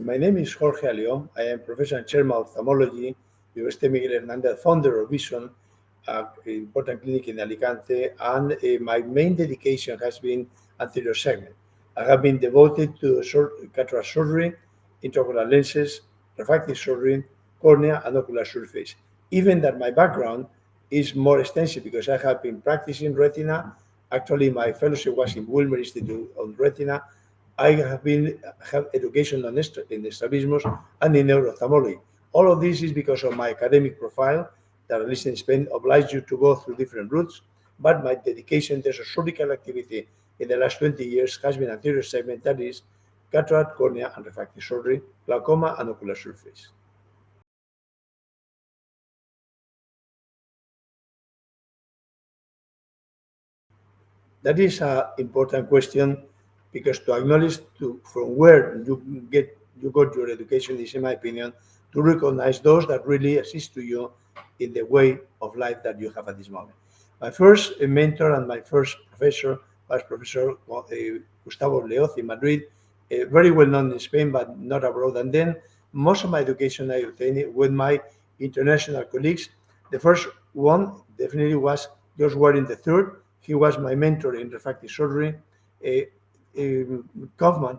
My name is Jorge Alió. I am Professor and Chairman of Ophthalmology, University Miguel Hernández, founder of Vision, an important clinic in Alicante, and my main dedication has been anterior segment. I have been devoted to cataract surgery, intraocular lenses, refractive surgery, cornea, and ocular surface. Even that my background is more extensive because I have been practicing retina. Actually, my fellowship was in Wilmer Institute on Retina. I have education in strabismus and in neuro-ophthalmology. All of this is because of my academic profile that at least in Spain obliged you to go through different routes, but my dedication to surgical activity in the last 20 years has been anterior segment, that is cataract, cornea, and refractive surgery, glaucoma, and ocular surface. That is an important question because to acknowledge from where you got your education is, in my opinion, to recognize those that really assist to you in the way of life that you have at this moment. My first mentor and my first professor was Professor Gustavo Leoz in Madrid, very well known in Spain, but not abroad. And then most of my education I obtained with my international colleagues. The first one definitely was George Warren III. He was my mentor in refractive surgery.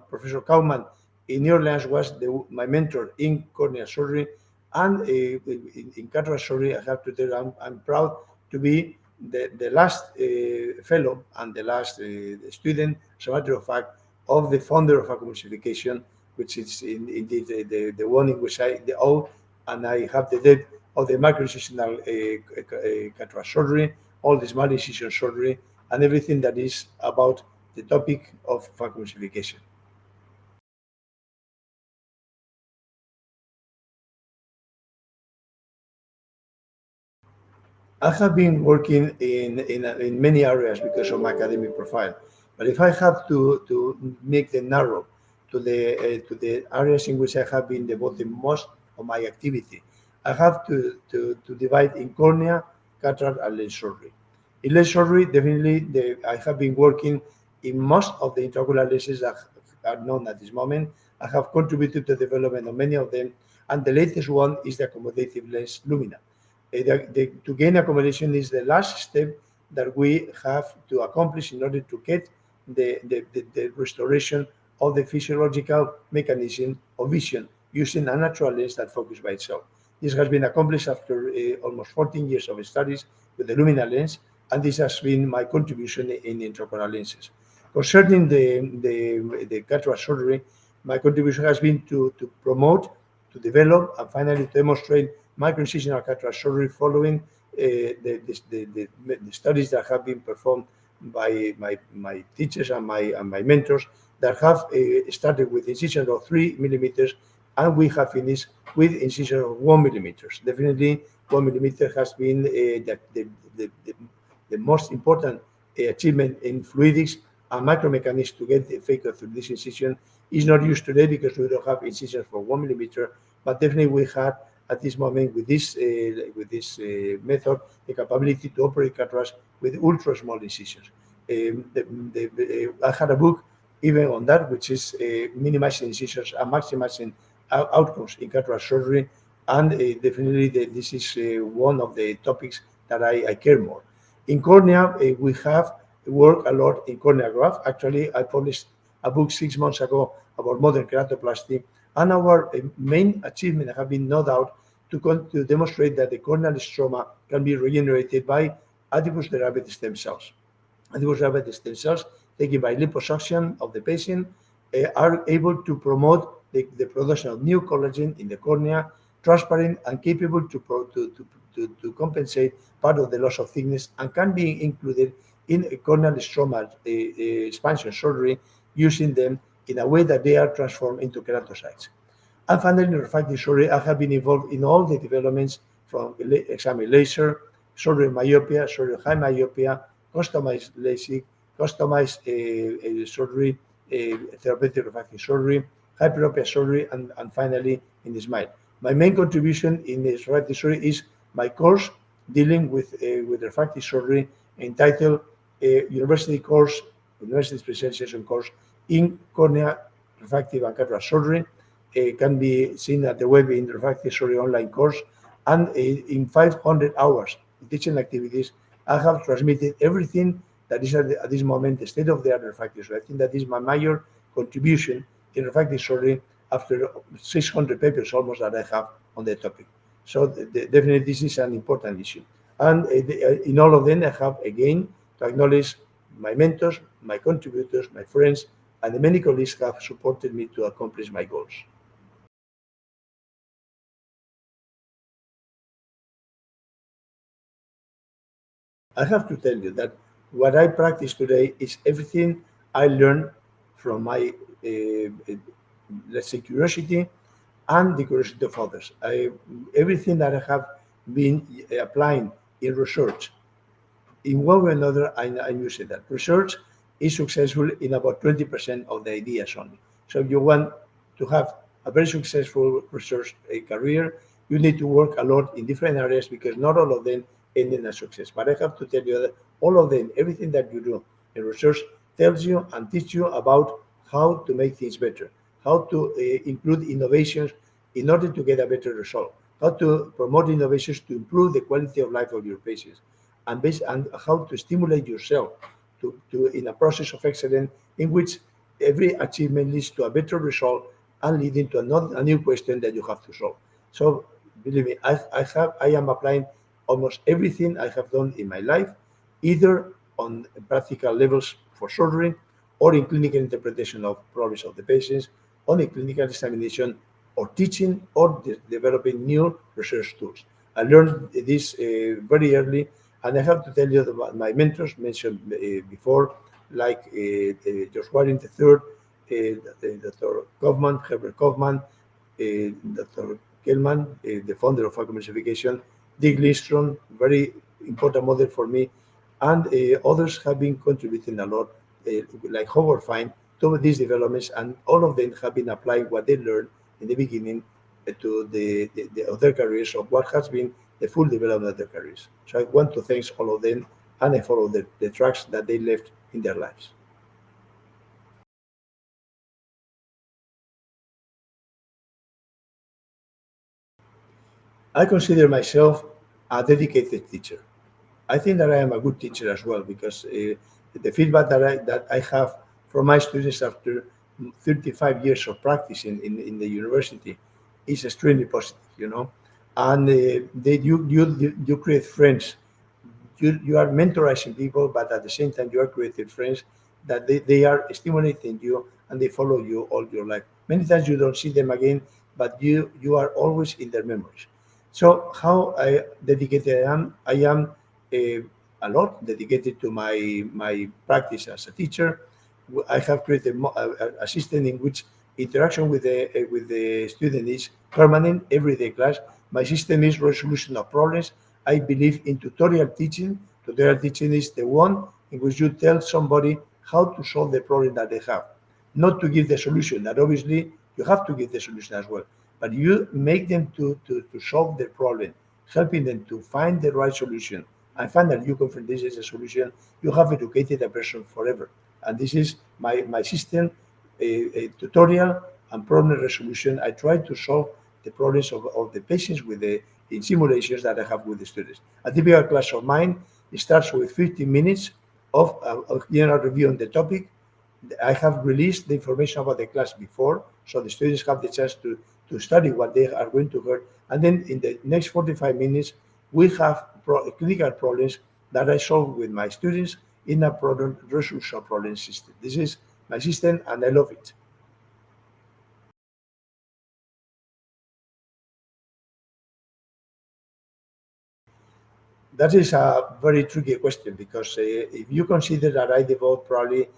Professor Kaufman in New Orleans was my mentor in cornea surgery. And in cataract surgery, I have to tell you, I'm proud to be the last fellow and the last student, as a matter of fact, of the founder of phacoemulsification, which is indeed the one in which I owe, and I have the depth of the micro-incisional cataract surgery, all the small incision surgery, and everything that is about the topic of phacoemulsification. I have been working in many areas because of my academic profile, but if I have to make them narrow to the areas in which I have been devoting most of my activity, I have to divide in cornea, cataract, and lens surgery. In lens surgery, definitely, I have been working in most of the intraocular lenses that are known at this moment. I have contributed to the development of many of them, and the latest one is the accommodative lens Lumina. To gain accommodation is the last step that we have to accomplish in order to get the restoration of the physiological mechanism of vision using a natural lens that focuses by itself. This has been accomplished after almost 14 years of studies with the Lumina lens, and this has been my contribution in intraocular lenses. Concerning the cataract surgery, my contribution has been to promote, to develop, and finally to demonstrate micro-incisional cataract surgery following the studies that have been performed by my teachers and my mentors that have started with incision of 3 millimeters, and we have finished with incision of 1 millimeters. Definitely, 1 millimeter has been the most important achievement in fluidics and micromechanics to get the effect through this incision. Is not used today because we don't have incisions for 1 millimeter, but definitely we have at this moment with this method the capability to operate cataracts with ultra small incisions. I had a book even on that, which is minimizing incisions and maximizing outcomes in cataract surgery, and definitely this is one of the topics that I care more. In cornea, we have worked a lot in cornea graft. Actually, I published a book 6 months ago about modern keratoplasty, and our main achievement have been, no doubt, to demonstrate that the corneal stroma can be regenerated by adipose-derived stem cells. Adipose-derived stem cells taken by liposuction of the patient are able to promote the production of new collagen in the cornea, transparent and capable to compensate part of the loss of thickness, and can be included in a corneal stroma expansion surgery using them in a way that they are transformed into keratocytes. And finally, in refractive surgery, I have been involved in all the developments from examining laser, surgery myopia, surgery high myopia, customized LASIK, customized surgery, therapeutic refractive surgery, hyperopia surgery, and finally in the SMILE. My main contribution in this refractive surgery is my course dealing with refractive surgery entitled University Specialization Course in Cornea, Refractive and Cataract Surgery. can be seen at the web in the refractive surgery online course. And in 500 hours teaching activities, I have transmitted everything that is at this moment the state of the art refractive surgery. I think that is my major contribution in refractive surgery after 600 papers almost that I have on the topic. So definitely this is an important issue. And in all of them, I have again to acknowledge my mentors, my contributors, my friends, and the many colleagues who have supported me to accomplish my goals. I have to tell you that what I practice today is everything I learned from my, let's say, curiosity and the curiosity of others. Everything that I have been applying in research in one way or another, I'm using that. Research is successful in about 20% of the ideas only. So if you want to have a very successful research career, you need to work a lot in different areas because not all of them end in a success. But I have to tell you that all of them, everything that you do in research tells you and teach you about how to make things better, how to include innovations in order to get a better result, how to promote innovations to improve the quality of life of your patients, and how to stimulate yourself to in a process of excellence in which every achievement leads to a better result and leading to a new question that you have to solve. So believe me, I am applying almost everything I have done in my life, either on practical levels for surgery or in clinical interpretation of problems of the patients, on a clinical examination or teaching or developing new research tools. I learned this very early, and I have to tell you that my mentors mentioned before, like George Warren III, Dr. Kaufman, Herbert Kaufman, Dr. Kellman, the founder of pharmaceuticals, Dick Lindstrom, very important model for me, and others have been contributing a lot, like Howard Fine, to these developments, and all of them have been applying what they learned in the beginning to of their careers, of what has been the full development of their careers. So I want to thank all of them, and I follow the tracks that they left in their lives. I consider myself a dedicated teacher. I think that I am a good teacher as well because the feedback that I have from my students after 35 years of practice in the university is extremely positive, and you create friends. You are mentoring people, but at the same time you are creating friends that they are stimulating you and they follow you all your life. Many times you don't see them again, but you are always in their memories. So how dedicated I am uh, a lot dedicated to my practice as a teacher. I have created a system in which interaction with the student is permanent, everyday class. My system is resolution of problems. I believe in tutorial teaching. Tutorial teaching is the one in which you tell somebody how to solve the problem that they have, not to give the solution. That obviously you have to give the solution as well, but you make them to solve the problem, helping them to find the right solution. And find that you confirm this is a solution. You have educated a person forever, and this is my system, a tutorial and problem resolution. I try to solve the problems of the patients with the in simulations that I have with the students. A typical class of mine starts with 15 minutes of general review on the topic. I have released the information about the class before, so the students have the chance to study what they are going to learn. And then in the next 45 minutes, we have clinical problems that I solve with my students in a problem resolution problem system. This is my system, and I love it. That is a very tricky question because if you consider that I devote probably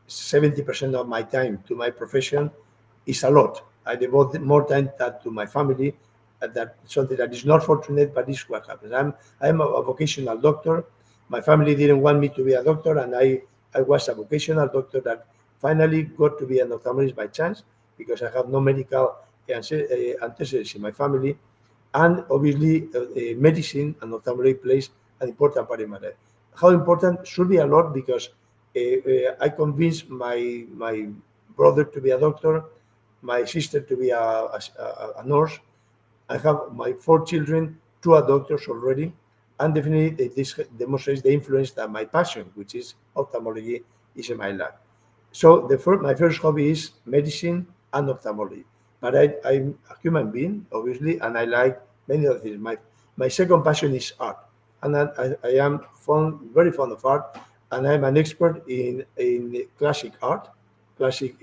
70% of my time to my profession, is a lot. I devote more time that to my family. That something that is not fortunate, but is what happens. I'm a vocational doctor. My family didn't want me to be a doctor, and I was a vocational doctor that finally got to be an ophthalmologist by chance because I have no medical antecedents in my family, and obviously medicine and ophthalmology plays an important part in my life. How important should be a lot because I convinced my brother to be a doctor. my sister to be a nurse. I have my 4 children, two are doctors already, and definitely this demonstrates the influence that my passion, which is ophthalmology, is in my life. So my first hobby is medicine and ophthalmology. But I'm a human being, obviously, and I like many other things. My second passion is art, and I am very fond of art, and I'm an expert in classic art, classic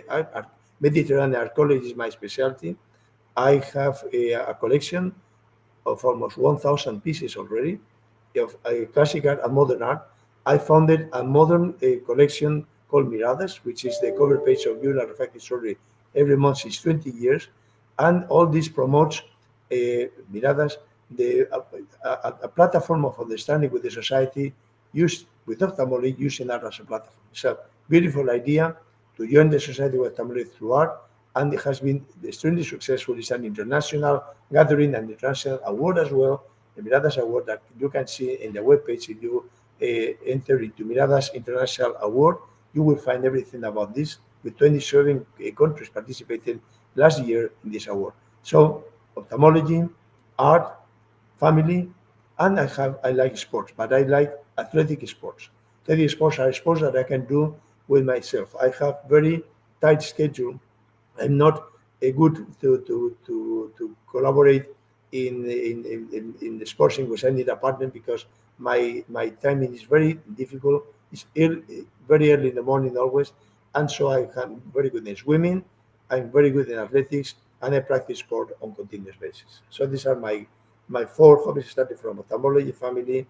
art. Mediterranean art college is my specialty. I have a collection of almost 1,000 pieces already of classic art and modern art. I founded a modern collection called Miradas, which is the cover page of Journal Refractive Surgery every month since 20 years. And all this promotes Miradas, a platform of understanding with the society used with ophthalmology, using art as a platform. It's a beautiful idea to join the Society of Ophthalmology through art, and it has been extremely successful. It's an international gathering and international award as well, the Miradas Award that you can see in the webpage. If you enter into Miradas International Award, you will find everything about this, with 27 countries participating last year in this award. So, ophthalmology, art, family, and I like sports, but I like athletic sports. Athletic sports are sports that I can do with myself. I have very tight schedule. I'm not good to collaborate in the sports in which I need a partner, because my timing is very difficult. It's very early in the morning always, and so I'm very good in swimming. I'm very good in athletics, and I practice sport on continuous basis. So these are my four hobbies, starting from ophthalmology, family,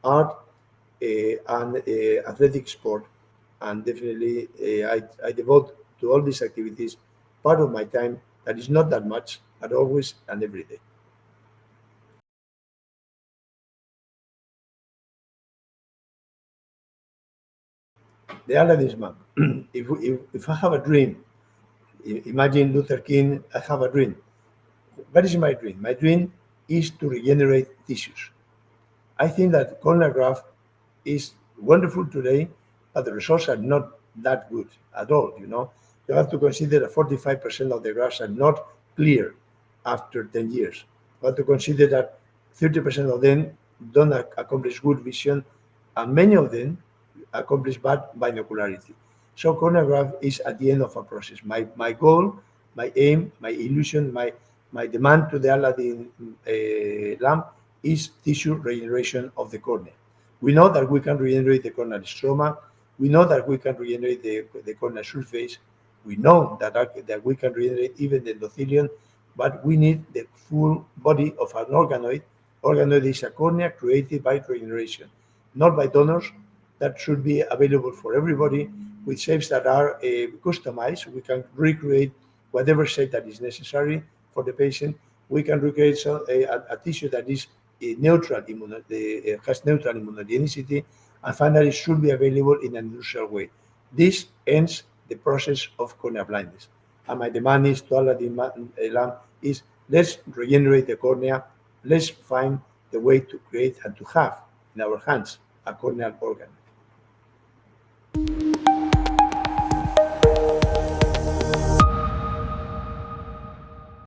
art, and athletic sport. And definitely, I devote to all these activities part of my time that is not that much, but always and every day. The Aladdin's map. If I have a dream, imagine Luther King, I have a dream. What is my dream? My dream is to regenerate tissues. I think that corneal graft is wonderful today, but the results are not that good at all. You have to consider that 45% of the grafts are not clear after 10 years. You have to consider that 30% of them don't accomplish good vision, and many of them accomplish bad binocularity. So corneal graft is at the end of a process. My goal, my aim, my illusion, my demand to the Aladdin lamp is tissue regeneration of the cornea. We know that we can regenerate the corneal stroma. We know that we can regenerate the corneal surface. We know that we can regenerate even the endothelium, but we need the full body of an organoid. Organoid is a cornea created by regeneration, not by donors. That should be available for everybody, with shapes that are customized. We can recreate whatever shape that is necessary for the patient. We can recreate a tissue that is has neutral immunogenicity, and finally should be available in an industrial way. This ends the process of corneal blindness. And my demand is to Aladdin lamp is, let's regenerate the cornea. Let's find the way to create and to have in our hands a corneal organ.